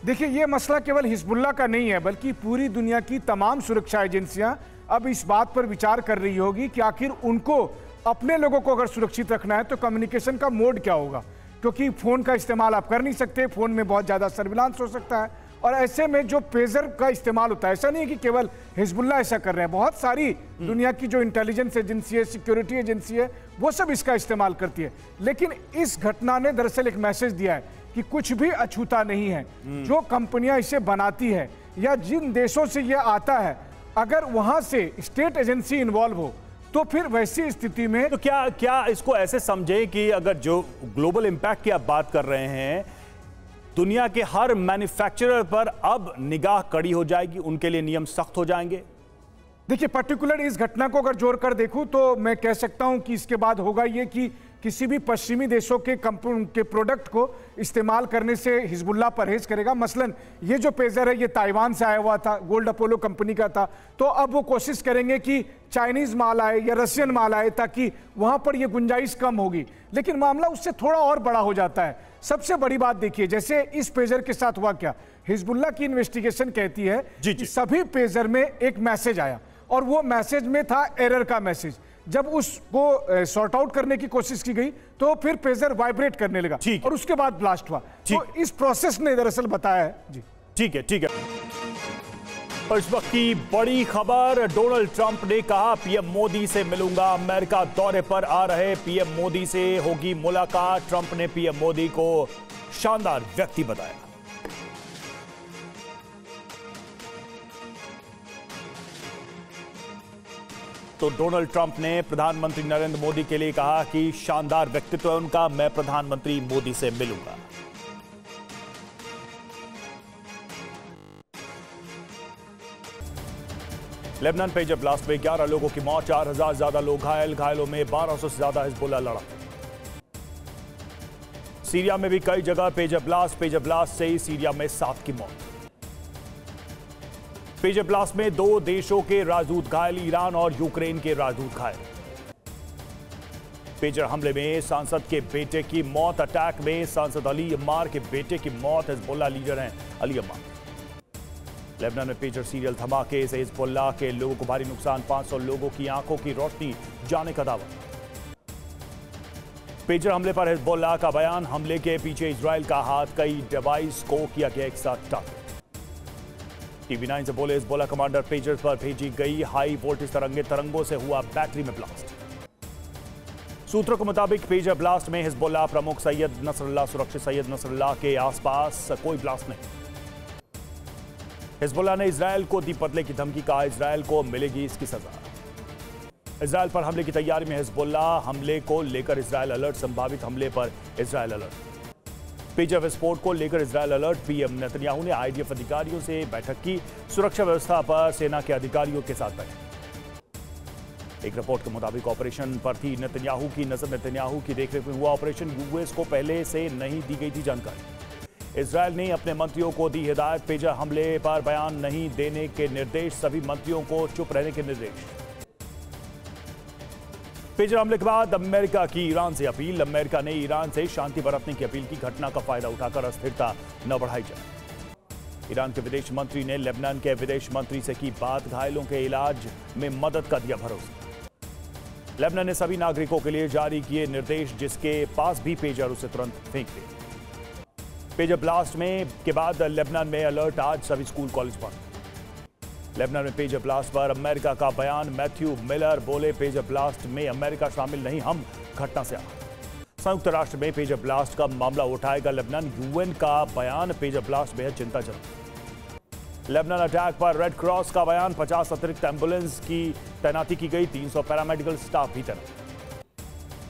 देखिए, ये मसला केवल हिजबुल्लाह का नहीं है, बल्कि पूरी दुनिया की तमाम सुरक्षा एजेंसियां अब इस बात पर विचार कर रही होगी कि आखिर उनको अपने लोगों को अगर सुरक्षित रखना है तो कम्युनिकेशन का मोड क्या होगा। क्योंकि फोन का इस्तेमाल आप कर नहीं सकते, फोन में बहुत ज़्यादा सर्विलांस हो सकता है। और ऐसे में जो पेजर का इस्तेमाल होता है, ऐसा नहीं है कि केवल हिजबुल्लाह ऐसा कर रहे हैं, बहुत सारी दुनिया की जो इंटेलिजेंस एजेंसी है, सिक्योरिटी एजेंसी है, वो सब इसका इस्तेमाल करती है। लेकिन इस घटना ने दरअसल एक मैसेज दिया है कि कुछ भी अछूता नहीं है। जो कंपनियां इसे बनाती है या जिन देशों से ये आता है, अगर वहां से स्टेट एजेंसी इन्वॉल्व हो तो फिर वैसी स्थिति में तो क्या इसको ऐसे समझे कि अगर जो ग्लोबल इंपैक्ट की आप बात कर रहे हैं, दुनिया के हर मैन्युफैक्चरर पर अब निगाह कड़ी हो जाएगी, उनके लिए नियम सख्त हो जाएंगे? देखिए, पर्टिकुलर इस घटना को अगर जोड़कर देखूं तो मैं कह सकता हूं कि इसके बाद होगा ये कि किसी भी पश्चिमी देशों के प्रोडक्ट को इस्तेमाल करने से हिजबुल्लाह परहेज करेगा। मसलन ये जो पेजर है ये ताइवान से आया हुआ था, गोल्ड अपोलो कंपनी का था, तो अब वो कोशिश करेंगे कि चाइनीज माल आए या रशियन माल आए ताकि वहां पर ये गुंजाइश कम होगी। लेकिन मामला उससे थोड़ा और बड़ा हो जाता है। सबसे बड़ी बात देखिए, जैसे इस पेजर के साथ हुआ क्या, हिजबुल्लाह की इन्वेस्टिगेशन कहती है कि सभी पेजर में एक मैसेज आया और वो मैसेज में था एरर का मैसेज। जब उसको सॉर्ट आउट करने की कोशिश की गई तो फिर पेजर वाइब्रेट करने लगा और उसके बाद ब्लास्ट हुआ। तो इस प्रोसेस ने दरअसल बताया है जी। ठीक है। और इस वक्त की बड़ी खबर, डोनाल्ड ट्रंप ने कहा पीएम मोदी से मिलूंगा। अमेरिका दौरे पर आ रहे पीएम मोदी से होगी मुलाकात। ट्रंप ने पीएम मोदी को शानदार व्यक्ति बताया। तो डोनाल्ड ट्रंप ने प्रधानमंत्री नरेंद्र मोदी के लिए कहा कि शानदार व्यक्तित्व है उनका, मैं प्रधानमंत्री मोदी से मिलूंगा। लेबनान पेजर ब्लास्ट में 11 लोगों की मौत, 4000 ज्यादा लोग घायल, घायलों में 1200 से ज्यादा हिजबुल्लाह लड़ा। सीरिया में भी कई जगह पेजर ब्लास्ट से ही सीरिया में 7 की मौत। पेजर ब्लास्ट में 2 देशों के राजदूत घायल, ईरान और यूक्रेन के राजदूत घायल। पेजर हमले में सांसद के बेटे की मौत। अटैक में सांसद अली अम्मार के बेटे की मौत। हिजबुल्लाह लीडर हैं अली अम्मार। लेबनान में पेजर सीरियल धमाके से हिजबुल्लाह के लोगों को भारी नुकसान। 500 लोगों की आंखों की रोशनी जाने का दावा। पेजर हमले पर हिजबुल्लाह का बयान। हमले के पीछे इजराइल का हाथ, कई डिवाइस को किया गया एक साथ टारगेट। TV9 से बोले हिजबुल्लाह कमांडर पेजर पर भेजी गई हाई वोल्टेज तरंगों से हुआ बैटरी में ब्लास्ट। सूत्रों के मुताबिक पेजर ब्लास्ट में हिजबुल्लाह प्रमुख सैयद नसरुल्लाह सुरक्षित। सैयद नसरुल्लाह के आसपास कोई ब्लास्ट नहीं। हिजबुल्लाह ने इजराइल को दी बदले की धमकी। कहा इजराइल को मिलेगी इसकी सजा। इजराइल पर हमले की तैयारी में हिजबुल्लाह। हमले को लेकर इजराइल अलर्ट। संभावित हमले पर इजराइल अलर्ट। पेजर विस्फोट को लेकर इजराइल अलर्ट। पीएम नेतन्याहू ने IDF अधिकारियों से बैठक की। सुरक्षा व्यवस्था पर सेना के अधिकारियों के साथ बैठक। एक रिपोर्ट के मुताबिक ऑपरेशन पर थी नेतन्याहू की नजर। नेतन्याहू की देखरेख में हुआ ऑपरेशन। यूएस को पहले से नहीं दी गई थी जानकारी। इजराइल ने अपने मंत्रियों को दी हिदायत। पेजर हमले पर बयान नहीं देने के निर्देश। सभी मंत्रियों को चुप रहने के निर्देश। पेजर हमले के बाद अमेरिका की ईरान से अपील। अमेरिका ने ईरान से शांति बरतने की अपील की। घटना का फायदा उठाकर अस्थिरता न बढ़ाई जाए। ईरान के विदेश मंत्री ने लेबनान के विदेश मंत्री से की बात। घायलों के इलाज में मदद का दिया भरोसा। लेबनान ने सभी नागरिकों के लिए जारी किए निर्देश। जिसके पास भी पेजर उसे तुरंत फेंक दे। पेजर ब्लास्ट में के बाद लेबनान में अलर्ट। आज सभी स्कूल कॉलेज बंद। लेबनान में पेजर ब्लास्ट पर अमेरिका का बयान। मैथ्यू मिलर बोले पेजर ब्लास्ट में अमेरिका शामिल नहीं, हम घटना से आहत। संयुक्त राष्ट्र में पेजर ब्लास्ट का मामला उठाएगा लेबनान। UN का बयान। पेजर ब्लास्ट बेहद चिंताजनक। लेबनान अटैक पर रेड क्रॉस का बयान। 50 अतिरिक्त एम्बुलेंस की तैनाती की गई। 300 पैरामेडिकल स्टाफ भी तैनात।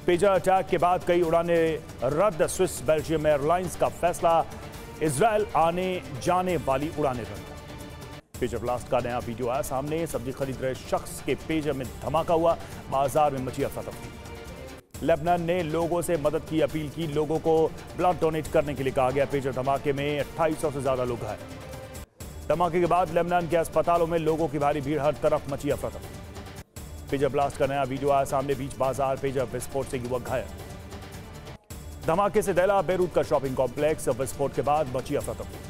पेजर अटैक के बाद कई उड़ानें रद्द। स्विस बेल्जियम एयरलाइंस का फैसला। इजराइल आने जाने वाली उड़ानें रद्द। पेजर ब्लास्ट का नया वीडियो आया सामने। सब्जी खरीद रहे शख्स के पेजर में धमाका हुआ। बाजार में मची अफरा-तफरी। लेबनान ने लोगों से मदद की अपील की। लोगों को ब्लड डोनेट करने के लिए कहा गया। पेजर धमाके में 2800 से ज्यादा लोग घायल। धमाके के बाद लेबनान के अस्पतालों में लोगों की भारी भीड़। हर तरफ मची अफरा-तफरी। पेजर ब्लास्ट का नया वीडियो आया सामने। बीच बाजार पेजर विस्फोट से युवक घायल। धमाके से दहला बेरूत का शॉपिंग कॉम्प्लेक्स। विस्फोट के बाद मची अफरा-तफरी।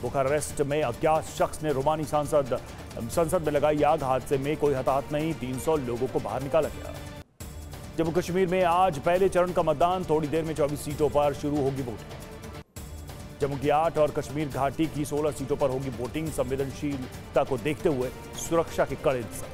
बुखारेस्ट में अज्ञात शख्स ने रोमानी संसद में लगाई आग। हादसे में कोई हताहत नहीं। 300 लोगों को बाहर निकाला गया। जम्मू कश्मीर में आज पहले चरण का मतदान। थोड़ी देर में 24 सीटों पर शुरू होगी वोटिंग। जम्मू की 8 और कश्मीर घाटी की 16 सीटों पर होगी वोटिंग। संवेदनशीलता को देखते हुए सुरक्षा के कड़े इंतजाम।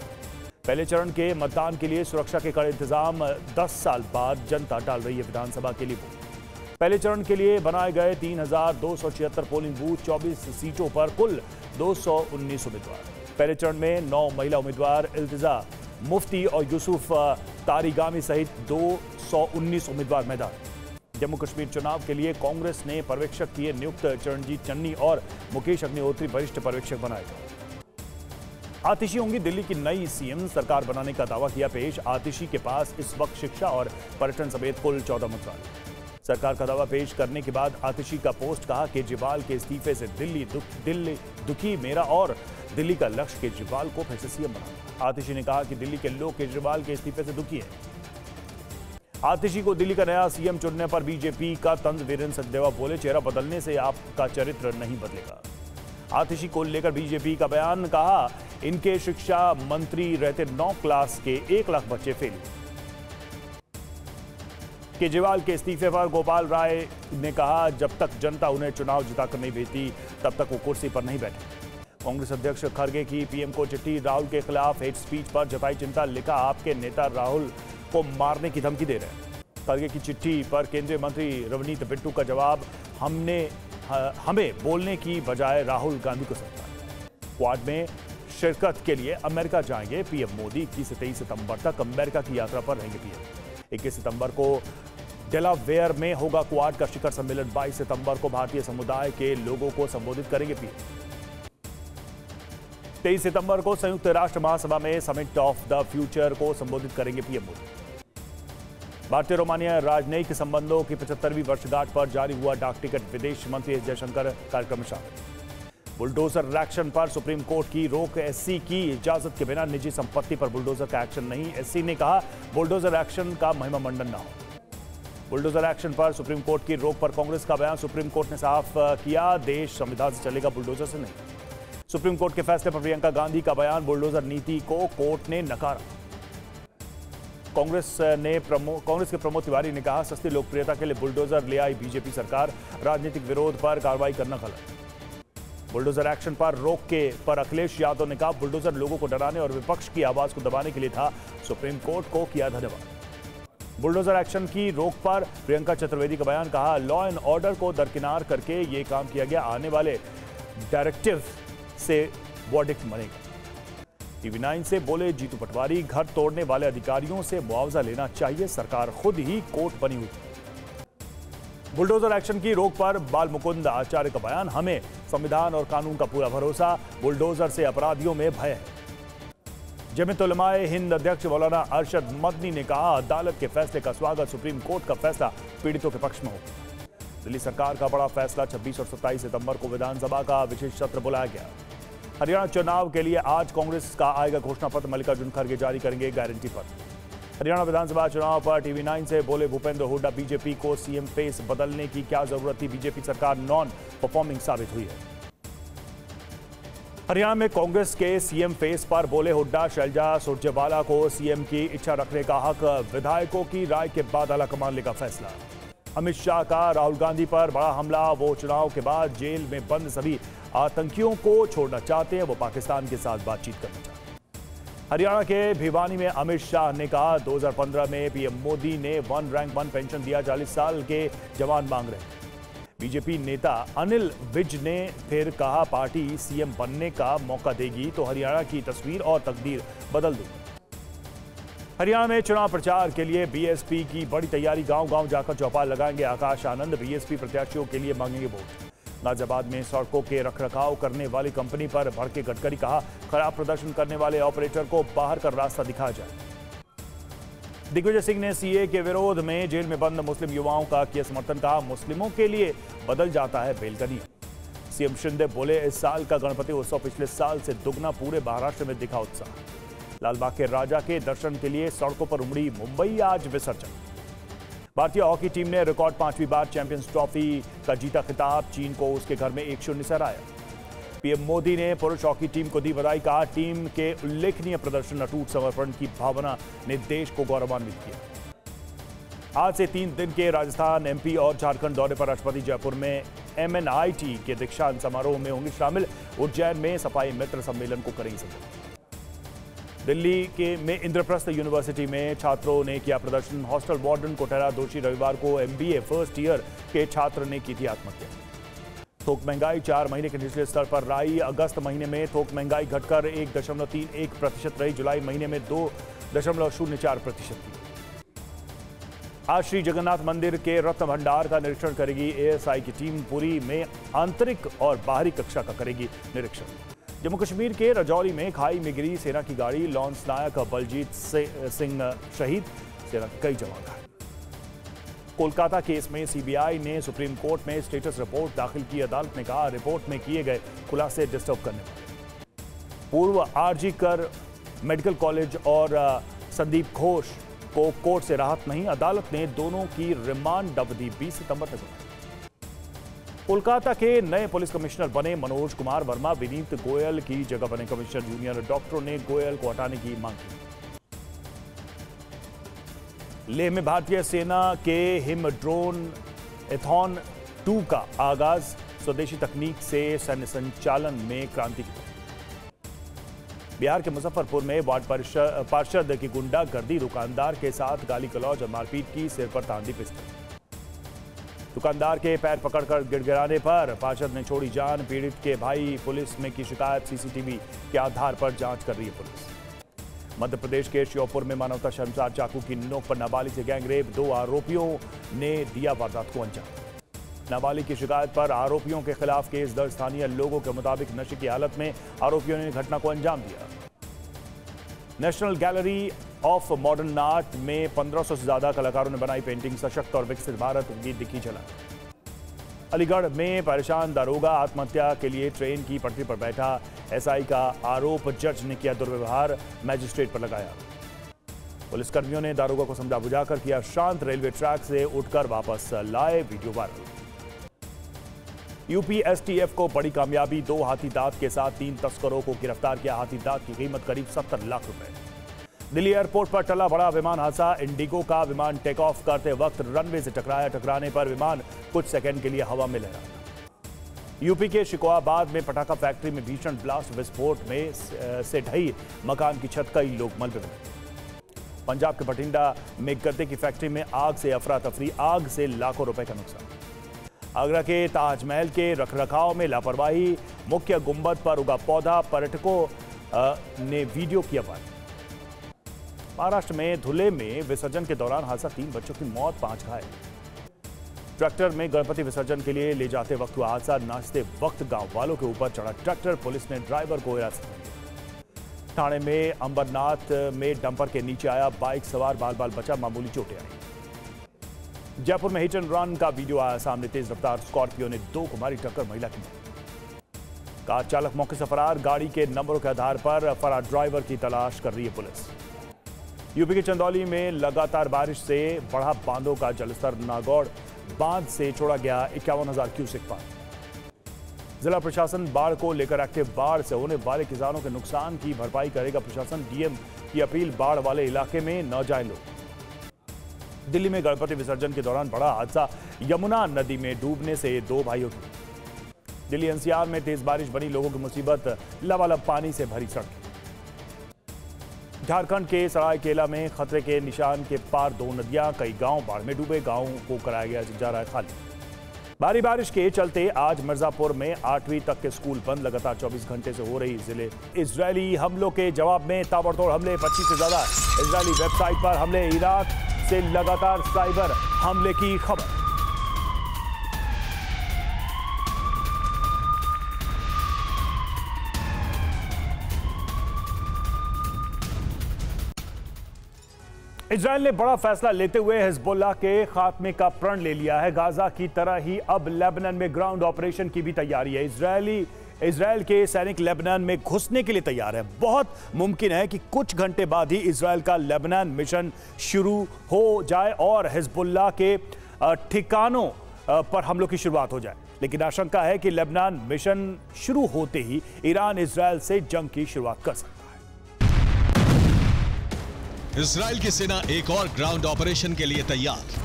पहले चरण के मतदान के लिए सुरक्षा के कड़े इंतजाम। 10 साल बाद जनता डाल रही है विधानसभा के लिए वोट। पहले चरण के लिए बनाए गए 3276 पोलिंग बूथ। 24 सीटों पर कुल 219 उम्मीदवार। पहले चरण में 9 महिला उम्मीदवार इल्तिजा मुफ्ती और यूसुफ तारिगामी सहित 219 उम्मीदवार मैदान। जम्मू कश्मीर चुनाव के लिए कांग्रेस ने पर्यवेक्षक किए नियुक्त। चरणजीत चन्नी और मुकेश अग्निहोत्री वरिष्ठ पर्यवेक्षक बनाए गए। आतिशी होंगी दिल्ली की नई CM। सरकार बनाने का दावा किया पेश। आतिशी के पास इस वक्त शिक्षा और पर्यटन समेत कुल 14 मंत्रालय। सरकार का दावा पेश करने के बाद आतिशी का पोस्ट। कहा केजरीवाल के इस्तीफे से दिल्ली दुखी मेरा और दिल्ली का लक्ष्य केजरीवाल को फिर से CM बनाना। आतिशी ने कहा कि दिल्ली के लोग केजरीवाल के इस्तीफे से दुखी हैं। आतिशी को दिल्ली का नया CM चुनने पर बीजेपी का तंज। वीरेंद्र सचदेवा बोले चेहरा बदलने से आपका चरित्र नहीं बदलेगा। आतिशी को लेकर बीजेपी का बयान। कहा इनके शिक्षा मंत्री रहते 9 क्लास के 1 लाख बच्चे फेल हुए। केजरीवाल के इस्तीफे पर गोपाल राय ने कहा जब तक जनता उन्हें चुनाव जिताकर नहीं भेजती तब तक वो कुर्सी पर नहीं बैठे। कांग्रेस अध्यक्ष खड़गे की पीएम को चिट्ठी। राहुल के खिलाफ हेट स्पीच पर जताई चिंता। लिखा आपके नेता राहुल को मारने की धमकी दे रहे हैं। खड़गे की चिट्ठी पर केंद्रीय मंत्री रवनीत बिट्टू का जवाब। हमें बोलने की बजाय राहुल गांधी को समझाया। क्वाड में शिरकत के लिए अमेरिका जाएंगे पीएम मोदी। 21 से 23 सितंबर तक अमेरिका की यात्रा पर रहेंगे पीएम। 21 सितंबर को डेलावेयर में होगा क्वाड का शिखर सम्मेलन। 22 सितंबर को भारतीय समुदाय के लोगों को संबोधित करेंगे पीएम। 23 सितंबर को संयुक्त राष्ट्र महासभा में समिट ऑफ द फ्यूचर को संबोधित करेंगे पीएम मोदी। भारतीय रोमानिया राजनयिक संबंधों की 75वीं वर्षगांठ पर जारी हुआ डाक टिकट। विदेश मंत्री एस जयशंकर कार्यक्रम में शामिल। बुलडोजर एक्शन पर सुप्रीम कोर्ट की रोक। एससी की इजाजत के बिना निजी संपत्ति पर बुलडोजर का एक्शन नहीं। एससी ने कहा बुलडोजर एक्शन का महिमा मंडन ना हो। बुलडोजर एक्शन पर सुप्रीम कोर्ट की रोक पर कांग्रेस का बयान। सुप्रीम कोर्ट ने साफ किया देश संविधान से चलेगा, बुलडोजर से नहीं। सुप्रीम कोर्ट के फैसले पर प्रियंका गांधी का बयान। बुलडोजर नीति को कोर्ट ने नकारा। कांग्रेस के प्रमोद तिवारी ने कहा सस्ती लोकप्रियता के लिए बुलडोजर ले आई बीजेपी सरकार, राजनीतिक विरोध पर कार्रवाई करना गलत। बुलडोजर एक्शन पर रोक पर अखिलेश यादव ने कहा बुलडोजर लोगों को डराने और विपक्ष की आवाज को दबाने के लिए था, सुप्रीम कोर्ट को किया धन्यवाद। बुलडोजर एक्शन की रोक पर प्रियंका चतुर्वेदी का बयान। कहा लॉ एंड ऑर्डर को दरकिनार करके ये काम किया गया, आने वाले डायरेक्टिव से वर्डिक्ट बनेगा। टीवी 9 से बोले जीतू पटवारी, घर तोड़ने वाले अधिकारियों से मुआवजा लेना चाहिए, सरकार खुद ही कोर्ट बनी हुई। बुलडोजर एक्शन की रोक पर बाल मुकुंद आचार्य का बयान। हमें संविधान और कानून का पूरा भरोसा, बुलडोजर से अपराधियों में भय है। जमीयत उलमाए हिंद अध्यक्ष मौलाना अरशद मदनी ने कहा अदालत के फैसले का स्वागत, सुप्रीम कोर्ट का फैसला पीड़ितों के पक्ष में होगा। दिल्ली सरकार का बड़ा फैसला, 26 और 27 सितंबर को विधानसभा का विशेष सत्र बुलाया गया। हरियाणा चुनाव के लिए आज कांग्रेस का आएगा घोषणा पत्र, मल्लिकार्जुन खड़गे जारी करेंगे गारंटी पत्र। हरियाणा विधानसभा चुनाव पर टीवी 9 से बोले भूपेंद्र हुड्डा, बीजेपी को सीएम फेस बदलने की क्या जरूरत थी, बीजेपी सरकार नॉन परफॉर्मिंग साबित हुई है। हरियाणा में कांग्रेस के सीएम फेस पर बोले हुड्डा, शैलजा सुरजेवाला को सीएम की इच्छा रखने का हक, विधायकों की राय के बाद आलाकमान लेगा फैसला। अमित शाह का राहुल गांधी पर बड़ा हमला, वो चुनाव के बाद जेल में बंद सभी आतंकियों को छोड़ना चाहते हैं, वो पाकिस्तान के साथ बातचीत करना चाहते हैं। हरियाणा के भिवानी में अमित शाह ने कहा 2015 में पीएम मोदी ने 1 रैंक 1 पेंशन दिया, 40 साल के जवान मांग रहे। बीजेपी नेता अनिल विज ने फिर कहा पार्टी सीएम बनने का मौका देगी तो हरियाणा की तस्वीर और तकदीर बदल देगी। हरियाणा में चुनाव प्रचार के लिए बीएसपी की बड़ी तैयारी, गांव-गांव जाकर चौपाल लगाएंगे आकाश आनंद, बीएसपी प्रत्याशियों के लिए मांगेंगे वोट। गाजियाबाद में सड़कों के रखरखाव करने वाली कंपनी पर भड़के गडकरी, कहा खराब प्रदर्शन करने वाले ऑपरेटर को बाहर कर रास्ता दिखाया जाए। दिग्विजय सिंह ने सीए के विरोध में जेल में बंद मुस्लिम युवाओं का किया समर्थन, कहा मुस्लिमों के लिए बदल जाता है बेलकनिया। सीएम शिंदे बोले इस साल का गणपति उत्सव पिछले साल से दुगना, पूरे महाराष्ट्र में दिखा उत्साह। लालबाग के राजा के दर्शन के लिए सड़कों पर उमड़ी मुंबई, आज विसर्जन। भारतीय हॉकी टीम ने रिकॉर्ड 5वीं बार चैंपियंस ट्रॉफी का जीता खिताब, चीन को उसके घर में 1-0 से हराया। पीएम मोदी ने पुरुष हॉकी टीम को दी बधाई, कहा टीम के उल्लेखनीय प्रदर्शन, अटूट समर्पण की भावना ने देश को गौरवान्वित किया। आज से 3 दिन के राजस्थान, एमपी और झारखंड दौरे पर राष्ट्रपति जयपुर में एमएनआईटी के दीक्षांत समारोह में होंगे शामिल। उज्जैन में सफाई मित्र सम्मेलन को करेंगे संबोधित। दिल्ली में इंद्रप्रस्थ यूनिवर्सिटी में छात्रों ने किया प्रदर्शन, हॉस्टल वार्डन को ठहरा दोषी, रविवार को एमबीए फर्स्ट ईयर के छात्र ने की थी आत्महत्या। थोक महंगाई 4 महीने के निचले स्तर पर रही, अगस्त महीने में थोक महंगाई घटकर 1.31% रही, जुलाई महीने में 2.04% थी। आज श्री जगन्नाथ मंदिर के रत्न भंडार का निरीक्षण करेगी एएसआई की टीम, पुरी में आंतरिक और बाहरी कक्षा का करेगी निरीक्षण। जम्मू कश्मीर के रजौरी में खाई में गिरी सेना की गाड़ी, लॉन्स नायक बलजीत सिंह शहीद, सेना के कई जवान घायल। कोलकाता केस में सीबीआई ने सुप्रीम कोर्ट में स्टेटस रिपोर्ट दाखिल की, अदालत ने कहा रिपोर्ट में किए गए खुलासे डिस्टर्ब करने वाले। पूर्व आरजी कर मेडिकल कॉलेज और संदीप घोष को कोर्ट से राहत नहीं, अदालत ने दोनों की रिमांड अवधि 20 सितंबर तक बढ़ाई। कोलकाता के नए पुलिस कमिश्नर बने मनोज कुमार वर्मा, विनीत गोयल की जगह बने कमिश्नर। जूनियर डॉक्टरों ने गोयल को हटाने की मांग की। लेह में भारतीय सेना के हिम ड्रोन एथॉन 2 का आगाज, स्वदेशी तकनीक से सैन्य संचालन में क्रांति की। बिहार के मुजफ्फरपुर में वार्ड पार्षद की गुंडागर्दी, दुकानदार के साथ गाली गलौज और मारपीट की, सिर पर तांदी पिस्तौल। दुकानदार के पैर पकड़कर गिड़गिड़ाने पर पार्षद ने छोड़ी जान, पीड़ित के भाई पुलिस में की शिकायत, सीसीटीवी के आधार पर जांच कर रही है पुलिस। मध्य प्रदेश के श्योपुर में मानवता शर्मसार चाकू की नोक पर नाबालिग से गैंगरेप, 2 आरोपियों ने दिया वारदात को अंजाम। नाबालिग की शिकायत पर आरोपियों के खिलाफ केस दर्ज, स्थानीय लोगों के मुताबिक नशे की हालत में आरोपियों ने घटना को अंजाम दिया। National gallery of modern art में 1500 से ज्यादा कलाकारों ने बनाई पेंटिंग, सशक्त और विकसित भारत की दिखी झलक। अलीगढ़ में परेशान दारोगा आत्महत्या के लिए ट्रेन की पटरी पर बैठा एसआई का आरोप, जज ने किया दुर्व्यवहार, मैजिस्ट्रेट पर लगाया। पुलिसकर्मियों ने दारोगा को समझा बुझाकर किया शांत, रेलवे ट्रैक से उठकर वापस लाए, वीडियो वायरल। यूपी एसटीएफ को बड़ी कामयाबी, 2 हाथी दांत के साथ 3 तस्करों को गिरफ्तार किया। हाथी दांत की कीमत करीब 70 लाख रुपए। दिल्ली एयरपोर्ट पर टला बड़ा विमान हादसा, इंडिगो का विमान टेक ऑफ करते वक्त रनवे से टकराया। टकराने पर विमान कुछ सेकंड के लिए हवा में लहरा। यूपी के शिकोहाबाद में पटाखा फैक्ट्री में भीषण ब्लास्ट, विस्फोट में से ढही मकान की छत, कई लोग मलबे में। पंजाब के बठिंडा में गद्दे की फैक्ट्री में आग से अफरा तफरी, आग से लाखों रुपए का नुकसान। आगरा के ताजमहल के रखरखाव में लापरवाही, मुख्य गुंबद पर उगा पौधा, पर्यटकों ने वीडियो किया वायरल। महाराष्ट्र में धुले में विसर्जन के दौरान हादसा, 3 बच्चों की मौत, 5 घायल। ट्रैक्टर में गणपति विसर्जन के लिए ले जाते वक्त हुआ हादसा, नाचते वक्त गांव वालों के ऊपर चढ़ा ट्रैक्टर, पुलिस ने ड्राइवर को हिरासत में लिया। ठाणे में अंबरनाथ में डंपर के नीचे आया बाइक सवार, बाल बाल बचा, मामूली चोटें आई। जयपुर में हिट एंड रन का वीडियो आया सामने, तेज रफ्तार स्कॉर्पियो ने 2 को मारी टक्कर, महिला की मौत। कार चालक मौके से फरार, गाड़ी के नंबरों के आधार पर फरार ड्राइवर की तलाश कर रही है पुलिस। यूपी के चंदौली में लगातार बारिश से बढ़ा बांधों का जलस्तर, नागौर बांध से छोड़ा गया 51,000 क्यूसेक पानी। जिला प्रशासन बाढ़ को लेकर एक्टिव, बाढ़ से होने वाले किसानों के नुकसान की भरपाई करेगा प्रशासन, डीएम की अपील, बाढ़ वाले इलाके में न जाएं लोग। दिल्ली में गणपति विसर्जन के दौरान बड़ा हादसा, यमुना नदी में डूबने से 2 भाइयों की। दिल्ली एनसीआर में तेज बारिश बनी लोगों की मुसीबत, लबालब पानी से भरी सड़क। झारखंड के सरायकेला में खतरे के निशान के पार 2 नदियां, कई गांव बाढ़ में डूबे, गांवों को कराया जा रहा है खाली। भारी बारिश के चलते आज मिर्जापुर में 8वीं तक के स्कूल बंद, लगातार 24 घंटे से हो रही जिले। इजरायली हमलों के जवाब में ताबड़तोड़ हमले, 25 से ज्यादा इजरायली वेबसाइट पर हमले, इराक से लगातार साइबर हमले की खबर। इजरायल ने बड़ा फैसला लेते हुए हिजबुल्लाह के खात्मे का प्रण ले लिया है। गाजा की तरह ही अब लेबनान में ग्राउंड ऑपरेशन की भी तैयारी है। इजरायल के सैनिक लेबनान में घुसने के लिए तैयार है। बहुत मुमकिन है कि कुछ घंटे बाद ही इजरायल का लेबनान मिशन शुरू हो जाए और हिजबुल्लाह के ठिकानों पर हमलों की शुरुआत हो जाए। लेकिन आशंका है कि लेबनान मिशन शुरू होते ही ईरान इजरायल से जंग की शुरुआत कर सकता है। इजरायल की सेना एक और ग्राउंड ऑपरेशन के लिए तैयार।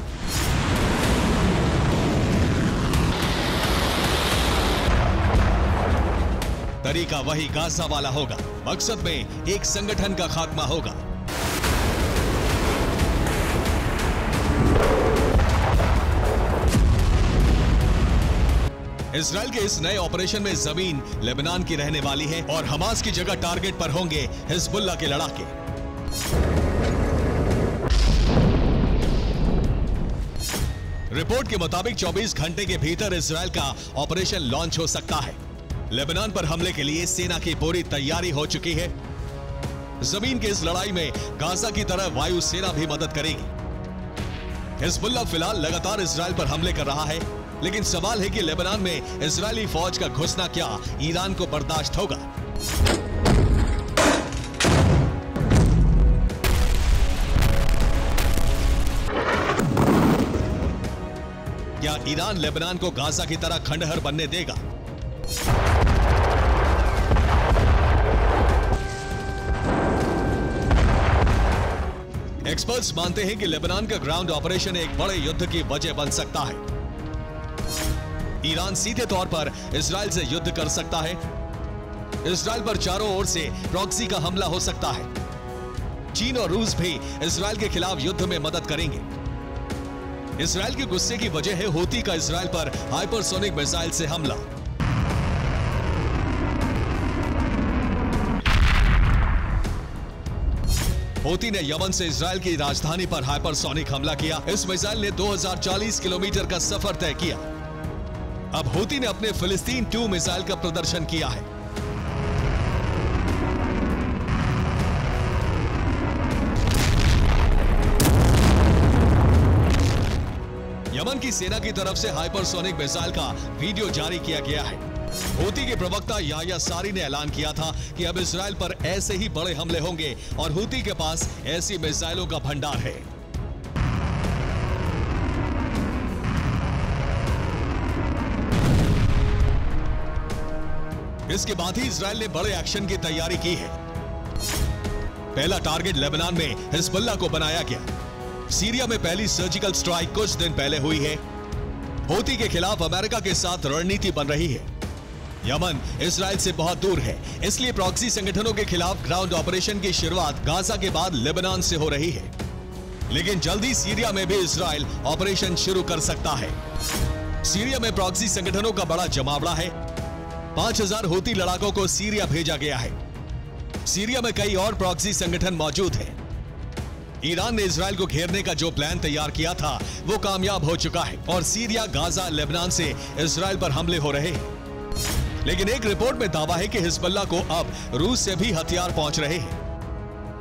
तरीका वही गाजा वाला होगा, मकसद में एक संगठन का खात्मा होगा। इजरायल के इस नए ऑपरेशन में जमीन लेबनान की रहने वाली है और हमास की जगह टारगेट पर होंगे हिजबुल्लाह के लड़ाके। रिपोर्ट के मुताबिक 24 घंटे के भीतर इजरायल का ऑपरेशन लॉन्च हो सकता है। लेबनान पर हमले के लिए सेना की पूरी तैयारी हो चुकी है। जमीन की इस लड़ाई में गाजा की तरह वायु सेना भी मदद करेगी। हिजबुल्लाह फिलहाल लगातार इजरायल पर हमले कर रहा है, लेकिन सवाल है कि लेबनान में इजरायली फौज का घुसना क्या ईरान को बर्दाश्त होगा। क्या ईरान लेबनान को गाजा की तरह खंडहर बनने देगा? एक्सपर्ट्स मानते हैं कि लेबनान का ग्राउंड ऑपरेशन एक बड़े युद्ध की वजह बन सकता है। ईरान सीधे तौर पर इजरायल से युद्ध कर सकता है। इजरायल पर चारों ओर से प्रॉक्सी का हमला हो सकता है। चीन और रूस भी इजरायल के खिलाफ युद्ध में मदद करेंगे। इजरायल के गुस्से की वजह है हूती का इजरायल पर हाइपरसोनिक मिसाइल से हमला। हूती ने यमन से इजरायल की राजधानी पर हाइपरसोनिक हमला किया। इस मिसाइल ने 2040 किलोमीटर का सफर तय किया। अब हूती ने अपने फिलिस्तीन 2 मिसाइल का प्रदर्शन किया है। यमन की सेना की तरफ से हाइपरसोनिक मिसाइल का वीडियो जारी किया गया है। हूती के प्रवक्ता याह्या सारी ने ऐलान किया था कि अब इजराइल पर ऐसे ही बड़े हमले होंगे और हूती के पास ऐसी मिसाइलों का भंडार है। इसके बाद ही इजराइल ने बड़े एक्शन की तैयारी की है। पहला टारगेट लेबनान में हिजबुल्लाह को बनाया गया। सीरिया में पहली सर्जिकल स्ट्राइक कुछ दिन पहले हुई है। हूती के खिलाफ अमेरिका के साथ रणनीति बन रही है। यमन इजराइल से बहुत दूर है, इसलिए प्रॉक्सी संगठनों के खिलाफ ग्राउंड ऑपरेशन की शुरुआत गाजा के बाद लेबनान से हो रही है। लेकिन जल्दी सीरिया में भी इजराइल ऑपरेशन शुरू कर सकता है। सीरिया में प्रॉक्सी संगठनों का बड़ा जमावड़ा है। 5000 हूती लड़ाकों को सीरिया भेजा गया है। सीरिया में कई और प्रॉक्सी संगठन मौजूद हैं। ईरान ने इजराइल को घेरने का जो प्लान तैयार किया था वो कामयाब हो चुका है और सीरिया, गाजा, लेबनान से इजराइल पर हमले हो रहे हैं। लेकिन एक रिपोर्ट में दावा है कि हिजबुल्लाह को अब रूस से भी हथियार पहुंच रहे हैं।